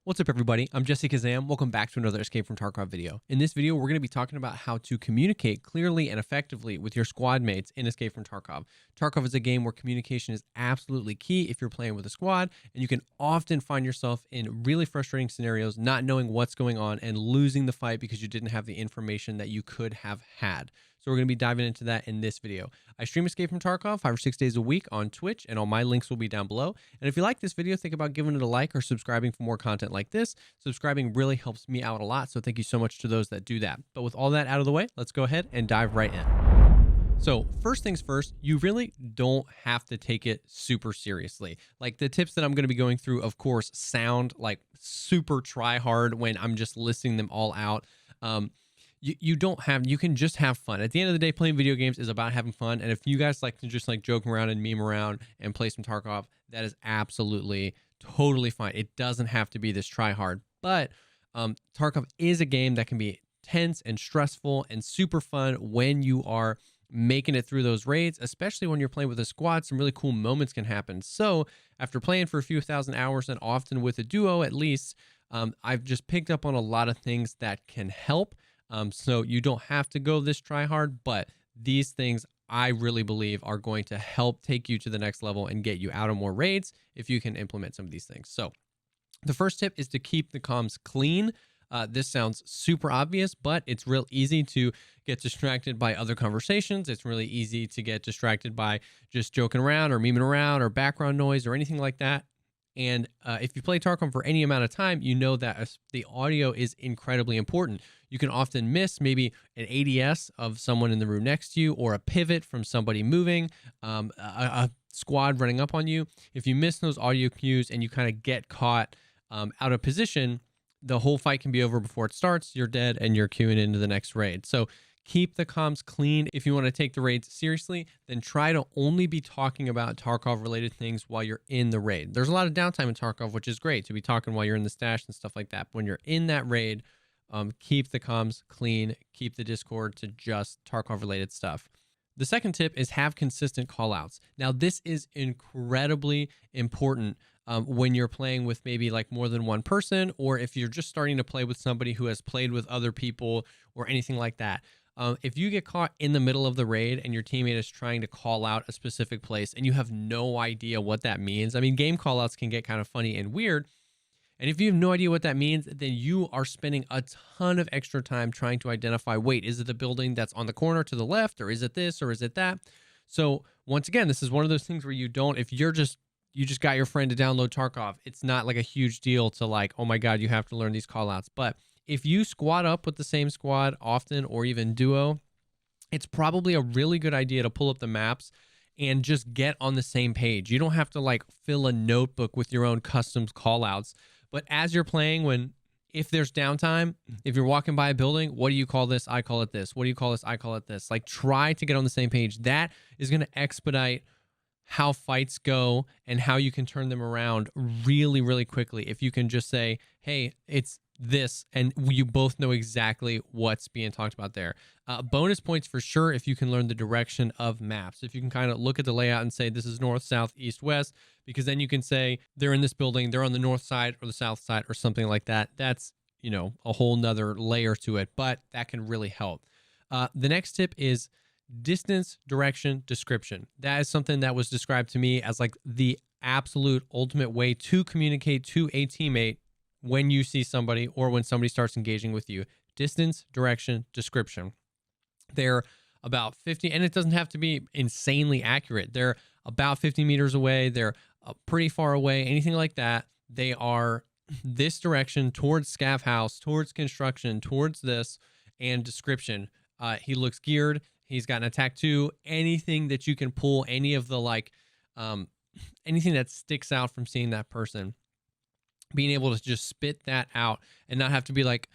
What's up, everybody? I'm Jessekazam. Welcome back to another Escape from Tarkov video. In this video, we're going to be talking about how to communicate clearly and effectively with your squad mates in Escape from Tarkov. Tarkov is a game where communication is absolutely key if you're playing with a squad, and you can often find yourself in really frustrating scenarios, not knowing what's going on and losing the fight because you didn't have the information that you could have had. So we're going to be diving into that in this video. I stream Escape from Tarkov 5 or 6 days a week on Twitch, and all my links will be down below. And if you like this video, think about giving it a like or subscribing for more content like this. Subscribing really helps me out a lot, so thank you so much to those that do that. But with all that out of the way, let's go ahead and dive right in. So first things first, you really don't have to take it super seriously. Like the tips that I'm going to be going through, of course, sound like super try hard when I'm just listing them all out. You can just have fun. At the end of the day, playing video games is about having fun. And if you guys like to just like joke around and meme around and play some Tarkov, that is absolutely totally fine. It doesn't have to be this try hard. But Tarkov is a game that can be tense and stressful and super fun when you are making it through those raids, especially when you're playing with a squad. Some really cool moments can happen. So after playing for a few thousand hours and often with a duo at least, I've just picked up on a lot of things that can help. So you don't have to go this try hard, but these things I really believe are going to help take you to the next level and get you out of more raids if you can implement some of these things. So the first tip is to keep the comms clean. This sounds super obvious, but it's real easy to get distracted by other conversations. It's really easy to get distracted by just joking around or memeing around or background noise or anything like that. And if you play Tarkov for any amount of time, you know that the audio is incredibly important. You can often miss maybe an ADS of someone in the room next to you or a pivot from somebody moving, a squad running up on you. If you miss those audio cues and you kind of get caught out of position, the whole fight can be over before it starts. You're dead and you're queuing into the next raid. So keep the comms clean. If you want to take the raids seriously, then try to only be talking about Tarkov related things while you're in the raid. There's a lot of downtime in Tarkov, which is great to be talking while you're in the stash and stuff like that. When you're in that raid, keep the comms clean, keep the Discord to just Tarkov related stuff. The second tip is have consistent callouts. Now, this is incredibly important when you're playing with maybe like more than one person, or if you're just starting to play with somebody who has played with other people or anything like that. If you get caught in the middle of the raid and your teammate is trying to call out a specific place and you have no idea what that means, I mean, game callouts can get kind of funny and weird. And if you have no idea what that means, then you are spending a ton of extra time trying to identify, wait, is it the building that's on the corner to the left, or is it this, or is it that? So once again, this is one of those things where you just got your friend to download Tarkov. It's not like a huge deal to like, oh my God, you have to learn these callouts. But if you squad up with the same squad often or even duo, it's probably a really good idea to pull up the maps and just get on the same page. You don't have to like fill a notebook with your own custom callouts. But as you're playing, if there's downtime, if you're walking by a building, what do you call this? I call it this. What do you call this? I call it this. Like try to get on the same page. That is going to expedite how fights go and how you can turn them around really, really quickly. If you can just say, hey, it's this, and you both know exactly what's being talked about there. Bonus points for sure if you can learn the direction of maps. If you can kind of look at the layout and say this is north, south, east, west, because then you can say they're in this building, they're on the north side or the south side or something like that. That's, you know, a whole nother layer to it, but that can really help. The next tip is distance, direction, description. That is something that was described to me as like the absolute ultimate way to communicate to a teammate when you see somebody or when somebody starts engaging with you. Distance, direction, description. They're about 50, and it doesn't have to be insanely accurate. They're about 50 meters away. They're pretty far away, anything like that. They are this direction towards Scav House, towards construction, towards this, and description. He looks geared. He's got an attack 2. Anything that you can pull, any of the like, anything that sticks out from seeing that person, being able to just spit that out and not have to be like,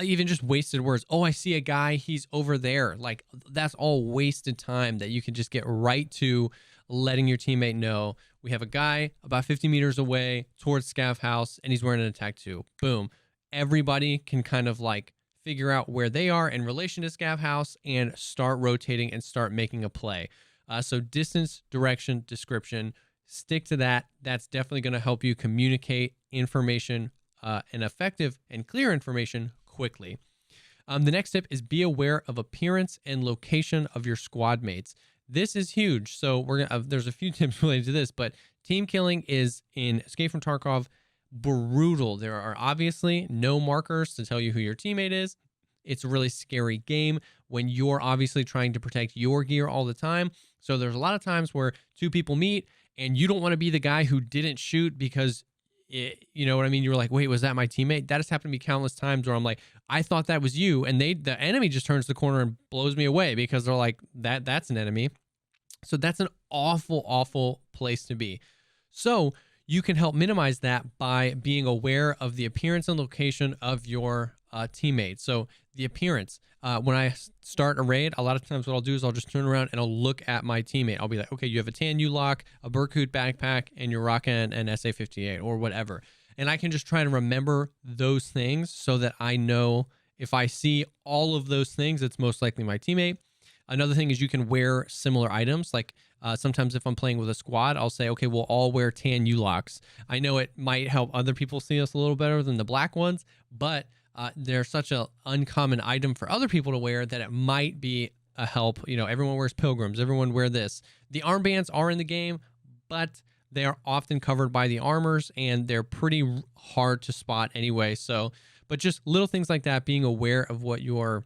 even just wasted words. Oh, I see a guy, he's over there. Like that's all wasted time that you can just get right to letting your teammate know we have a guy about 50 meters away towards Scav House and he's wearing an attack 2. Boom. Everybody can kind of like figure out where they are in relation to Scav House and start rotating and start making a play. So distance, direction, description, stick to that. That's definitely going to help you communicate information an effective and clear information quickly. The next tip is be aware of appearance and location of your squad mates. This is huge. So there's a few tips related to this, but team killing is in Escape from Tarkov brutal. There are obviously no markers to tell you who your teammate is. It's a really scary game when you're obviously trying to protect your gear all the time. So there's a lot of times where two people meet and you don't want to be the guy who didn't shoot because you know what I mean? You were like, wait, was that my teammate? That has happened to me countless times where I'm like, I thought that was you. And the enemy just turns the corner and blows me away because they're like, that's an enemy. So that's an awful, awful place to be. So you can help minimize that by being aware of the appearance and location of your teammates. So the appearance, when I start a raid, a lot of times what I'll do is I'll just turn around and I'll look at my teammate. I'll be like, okay, you have a tan U-lock, a Berkut backpack, and you're rocking an SA-58 or whatever. And I can just try to remember those things so that I know if I see all of those things, it's most likely my teammate. Another thing is you can wear similar items. Like sometimes if I'm playing with a squad, I'll say, okay, we'll all wear tan U-locks. I know it might help other people see us a little better than the black ones, but they're such an uncommon item for other people to wear that it might be a help. You know, everyone wears pilgrims. Everyone wear this. The armbands are in the game, but they are often covered by the armors and they're pretty hard to spot anyway. So, but just little things like that, being aware of what your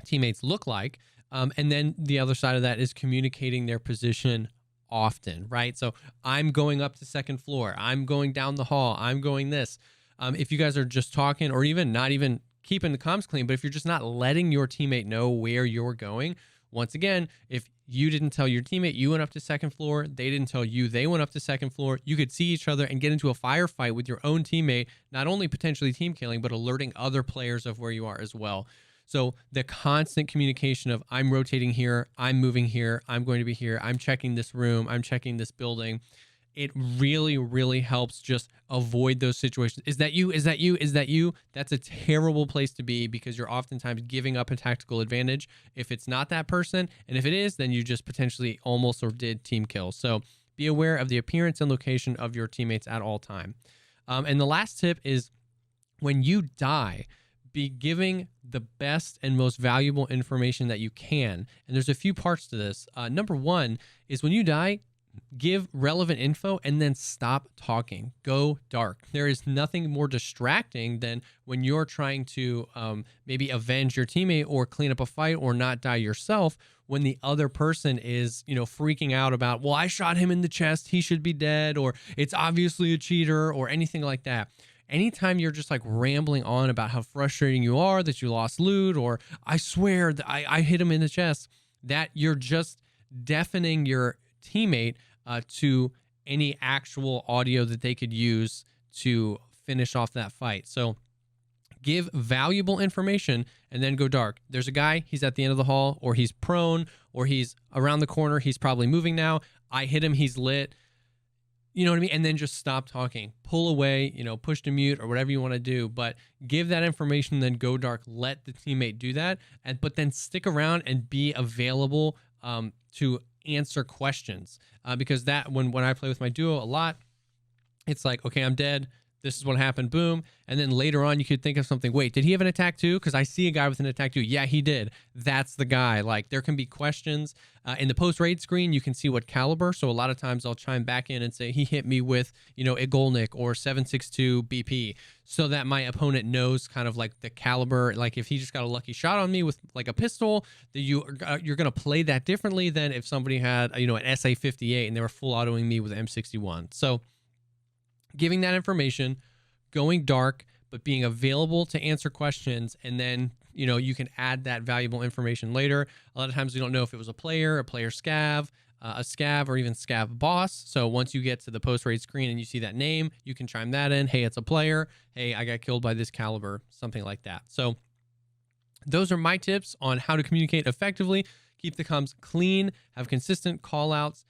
teammates look like. And then the other side of that is communicating their position often, right? So I'm going up to second floor. I'm going down the hall. I'm going this. If you guys are just talking or even not even keeping the comms clean, but if you're just not letting your teammate know where you're going, once again, if you didn't tell your teammate you went up to second floor, they didn't tell you they went up to second floor, you could see each other and get into a firefight with your own teammate, not only potentially team killing, but alerting other players of where you are as well. So the constant communication of I'm rotating here, I'm moving here, I'm going to be here, I'm checking this room, I'm checking this building. It really, really helps just avoid those situations. Is that you? Is that you? Is that you? That's a terrible place to be because you're oftentimes giving up a tactical advantage if it's not that person. And if it is, then you just potentially almost or did team kill. So be aware of the appearance and location of your teammates at all time. And the last tip is when you die, be giving the best and most valuable information that you can. And there's a few parts to this. Number one is when you die, give relevant info and then stop talking. Go dark. There is nothing more distracting than when you're trying to maybe avenge your teammate or clean up a fight or not die yourself when the other person is, you know, freaking out about, well, I shot him in the chest, he should be dead, or it's obviously a cheater or anything like that. Anytime you're just like rambling on about how frustrating you are that you lost loot, or I swear that I hit him in the chest, that you're just deafening your teammate to any actual audio that they could use to finish off that fight. So give valuable information and then go dark. There's a guy, he's at the end of the hall, or he's prone, or he's around the corner, he's probably moving now. I hit him, he's lit. You know what I mean? And then just stop talking, pull away, you know, push to mute or whatever you want to do, but give that information, then go dark, let the teammate do that. But then stick around and be available to answer questions. Because that when I play with my duo a lot, it's like, okay, I'm dead. This is what happened. Boom. And then later on, you could think of something. Wait, did he have an attack too? Because I see a guy with an attack too. Yeah, he did. That's the guy. Like there can be questions in the post raid screen. You can see what caliber. So a lot of times I'll chime back in and say he hit me with, you know, a Golnik or 7.62 BP, so that my opponent knows kind of like the caliber. Like if he just got a lucky shot on me with like a pistol, that you're gonna play that differently than if somebody had, you know, an SA-58 and they were full autoing me with M61. So giving that information, going dark, but being available to answer questions, and then, you know, you can add that valuable information later. A lot of times we don't know if it was a player scav, a scav, or even scav boss. So once you get to the post-raid screen and you see that name, you can chime that in. Hey, it's a player. Hey, I got killed by this caliber, something like that. So those are my tips on how to communicate effectively, keep the comms clean, have consistent call-outs,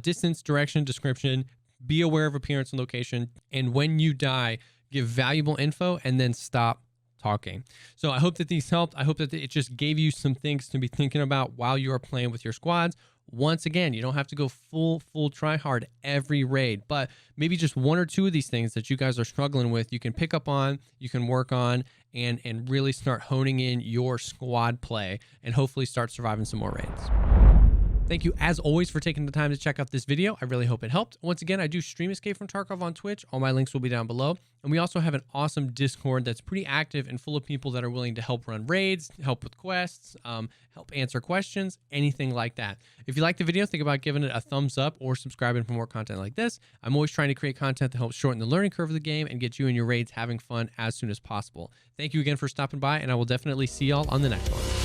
distance, direction, description, be aware of appearance and location, and when you die, give valuable info and then stop talking. So I hope that these helped. I hope that it just gave you some things to be thinking about while you are playing with your squads, Once again, you don't have to go full try hard every raid, but maybe just one or two of these things that you guys are struggling with, you can pick up on, you can work on, and really start honing in your squad play and hopefully start surviving some more raids. Thank you, as always, for taking the time to check out this video. I really hope it helped. Once again, I do stream Escape from Tarkov on Twitch. All my links will be down below. And we also have an awesome Discord that's pretty active and full of people that are willing to help run raids, help with quests, help answer questions, anything like that. If you like the video, think about giving it a thumbs up or subscribing for more content like this. I'm always trying to create content that helps shorten the learning curve of the game and get you and your raids having fun as soon as possible. Thank you again for stopping by, and I will definitely see y'all on the next one.